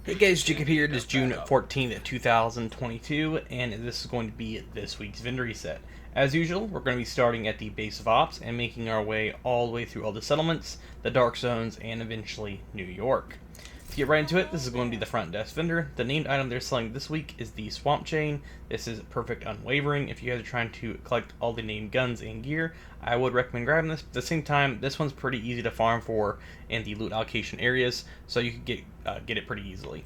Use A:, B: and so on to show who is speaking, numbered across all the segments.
A: Hey guys, Jacob here. It is June 14th, 2022, and this is going to be this week's vendor reset. As usual, we're going to be starting at the base of ops and making our way all the way through all the settlements, the dark zones, and eventually New York. To get right into it, this is going to be the front desk vendor. The named item they're selling this week is the Swamp Chain. This is perfect unwavering. If you guys are trying to collect all the named guns and gear, I would recommend grabbing this. At the same time, this one's pretty easy to farm for in the loot allocation areas, so you can get it pretty easily.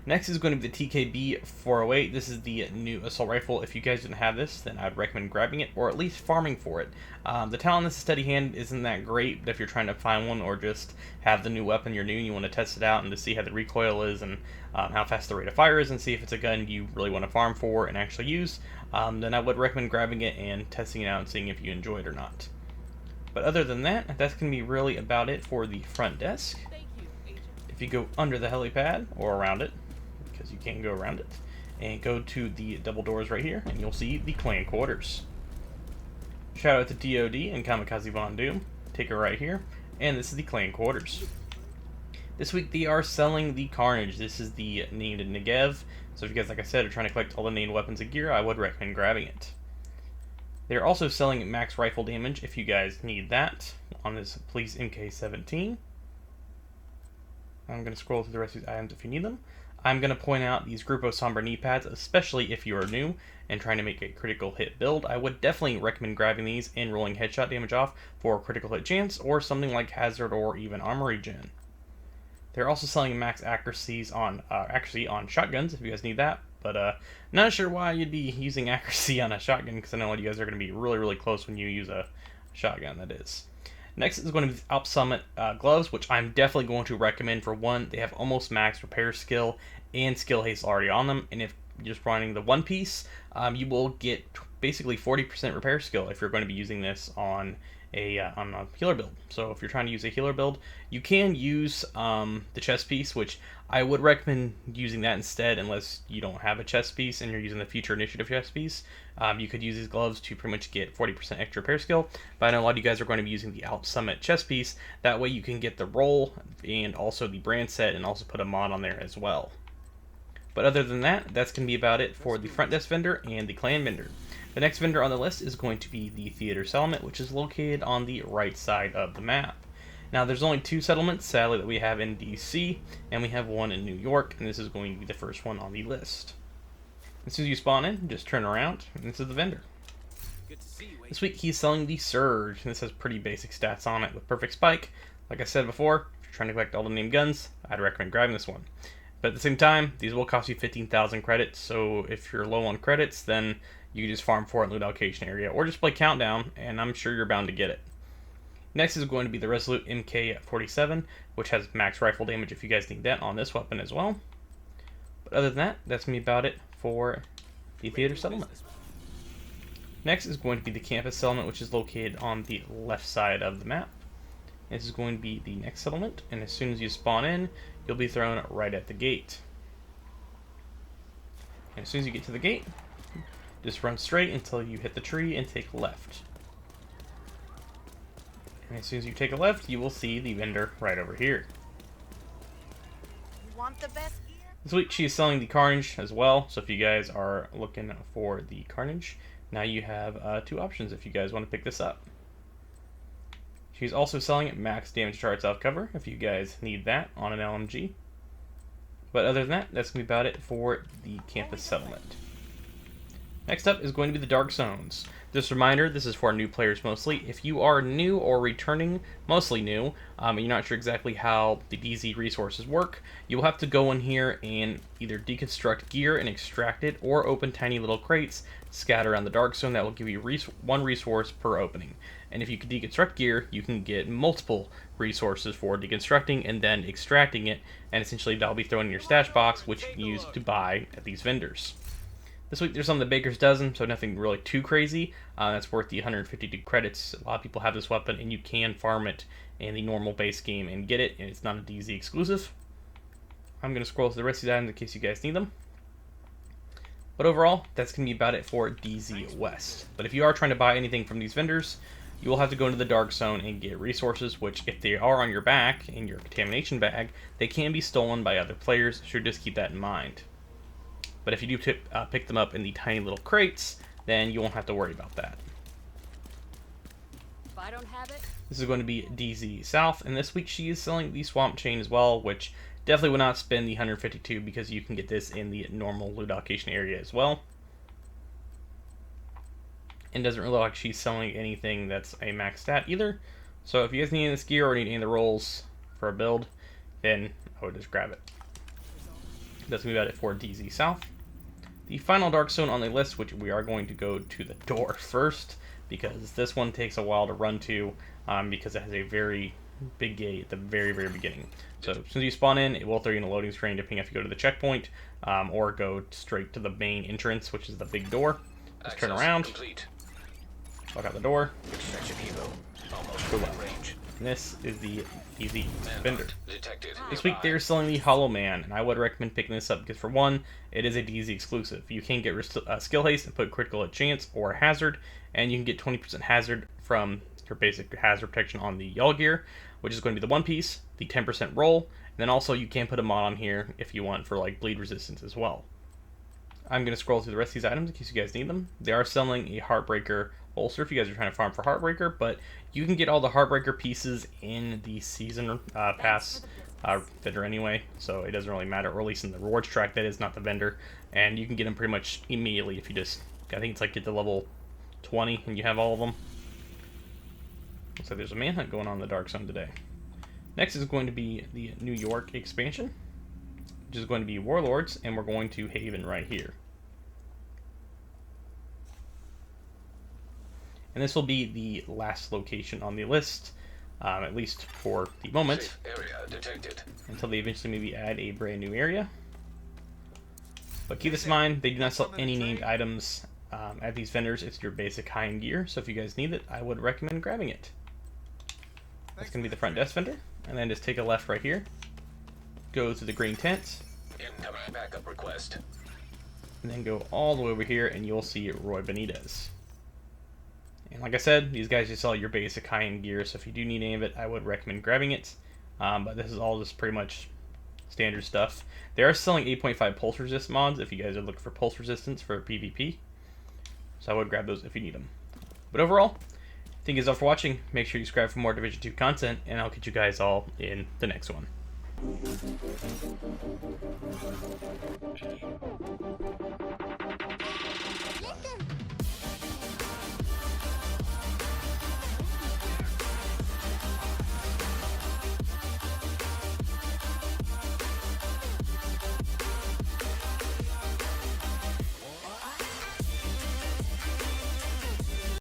A: Next is going to be the TKB 408. This is the new assault rifle. If you guys didn't have this, then I'd recommend grabbing it, or at least farming for it. The talent on this steady hand isn't that great, but if you're trying to find one or just have the new weapon you're new and you want to test it out and to see how the recoil is and how fast the rate of fire is and see if it's a gun you really want to farm for and actually use, then I would recommend grabbing it and testing it out and seeing if you enjoy it or not. But other than that, that's going to be really about it for the front desk. If you go under the helipad or around it, because you can go around it, and go to the double doors right here, and you'll see the clan quarters. Shout out to DOD and Kamikaze Von Doom. Take it right here, and this is the clan quarters. This week they are selling the Carnage. This is the named Negev, so if you guys, like I said, are trying to collect all the named weapons and gear, I would recommend grabbing it. They're also selling max rifle damage if you guys need that on this Police MK17. I'm going to scroll through the rest of these items if you need them. I'm going to point out these Grupo Sombra knee pads, especially if you are new and trying to make a critical hit build. I would definitely recommend grabbing these and rolling headshot damage off for a critical hit chance, or something like Hazard or even Armory Gen. They're also selling max accuracies on shotguns if you guys need that, but not sure why you'd be using accuracy on a shotgun, because I know a lot of you guys are going to be really close when you use a shotgun, that is. Next is going to be the Alp Summit gloves, which I'm definitely going to recommend. For one, they have almost max repair skill and skill haste already on them, and if you're just running the one piece, you will get basically 40% repair skill if you're going to be using this on a healer build. So if you're trying to use a healer build, you can use the chest piece, which I would recommend using that instead, unless you don't have a chest piece and you're using the Future Initiative chest piece. You could use these gloves to pretty much get 40% extra repair skill, but I know a lot of you guys are going to be using the Alp Summit chest piece. That way you can get the roll and also the brand set and also put a mod on there as well. But other than that, that's going to be about it for the front desk vendor and the clan vendor. The next vendor on the list is going to be the Theater Settlement, which is located on the right side of the map. Now, there's only two settlements, sadly, that we have in DC, and we have one in New York, and this is going to be the first one on the list. As soon as you spawn in, just turn around, and this is the vendor. This week, he's selling the Surge, and this has pretty basic stats on it with perfect spike. Like I said before, if you're trying to collect all the named guns, I'd recommend grabbing this one. But at the same time, these will cost you 15,000 credits, so if you're low on credits, then you can just farm for it in loot allocation area, or just play Countdown, and I'm sure you're bound to get it. Next is going to be the Resolute MK47, which has max rifle damage if you guys need that on this weapon as well. But other than that, that's me about it for the Theater Settlement. Next is going to be the Campus Settlement, which is located on the left side of the map. This is going to be the next settlement, and as soon as you spawn in, you'll be thrown right at the gate. And as soon as you get to the gate, just run straight until you hit the tree and take left. And as soon as you take a left, you will see the vendor right over here.
B: You want the best gear?
A: This week she is selling the Carnage as well, so if you guys are looking for the Carnage, now you have two options if you guys want to pick this up. She's also selling max damage charge self cover if you guys need that on an LMG. But other than that, that's going to be about it for the Campus Settlement. Next up is going to be the Dark Zones. Just a reminder, this is for new players mostly. If you are new or returning, mostly new, and you're not sure exactly how the DZ resources work, you'll have to go in here and either deconstruct gear and extract it, or open tiny little crates scattered around the Dark Zone that will give you one resource per opening. And if you can deconstruct gear, you can get multiple resources for deconstructing and then extracting it, and essentially that'll be thrown in your stash box, which you can use to buy at these vendors. This week there's some of the Baker's Dozen, so nothing really too crazy. That's worth the 150 credits. A lot of people have this weapon, and you can farm it in the normal base game and get it, and it's not a DZ exclusive. I'm going to scroll to the rest of these items in case you guys need them. But overall, that's going to be about it for DZ West. But if you are trying to buy anything from these vendors, you will have to go into the dark zone and get resources, which if they are on your back in your contamination bag, they can be stolen by other players, so just keep that in mind. But if you do pick them up in the tiny little crates, then you won't have to worry about that.
B: If I don't have it,
A: this is going to be DZ South, and this week she is selling the Swamp Chain as well, which definitely would not spend the 152 because you can get this in the normal loot allocation area as well. And doesn't really look like she's selling anything that's a max stat either. So if you guys need any of this gear or need any of the rolls for a build, then I would just grab it. That's going to be about it for DZ South. The final dark zone on the list, which we are going to go to the door first, because this one takes a while to run to, because it has a very big gate at the very, very beginning. So as soon as you spawn in, it will throw you in a loading screen depending if you go to the checkpoint, or go straight to the main entrance, which is the big door. Just turn around, walk out the door, go left. And this is the DZ vendor. This week they're selling the Hollow Man, and I would recommend picking this up because for one, it is a DZ exclusive. You can get skill haste and put critical at chance or hazard, and you can get 20% hazard from your basic hazard protection on the y'all gear, which is going to be the one piece, the 10% roll, and then also you can put a mod on here if you want for like bleed resistance as well. I'm going to scroll through the rest of these items in case you guys need them. They are selling a Heartbreaker Holster if you guys are trying to farm for Heartbreaker, but you can get all the Heartbreaker pieces in the season pass vendor anyway, so it doesn't really matter, or at least in the rewards track, that is not the vendor, and you can get them pretty much immediately if you just, I think it's like get to level 20 and you have all of them. Looks like there's a manhunt going on in the Dark Zone today. Next is going to be the New York expansion, which is going to be Warlords, and we're going to Haven right here. And this will be the last location on the list, at least for the moment, until they eventually maybe add a brand new area. But keep this in mind, they do not sell any named items at these vendors. It's your basic high-end gear, so if you guys need it, I would recommend grabbing it. That's going to be the front desk vendor, and then just take a left right here, go to the green tent,
C: incoming backup request,
A: and then go all the way over here, and you'll see Roy Benitez. And like I said, these guys just sell your basic high-end gear, so if you do need any of it, I would recommend grabbing it. But this is all just pretty much standard stuff. They are selling 8.5 pulse resist mods if you guys are looking for pulse resistance for PvP. So I would grab those if you need them. But overall, thank you guys all for watching. Make sure you subscribe for more Division 2 content, and I'll catch you guys all in the next one.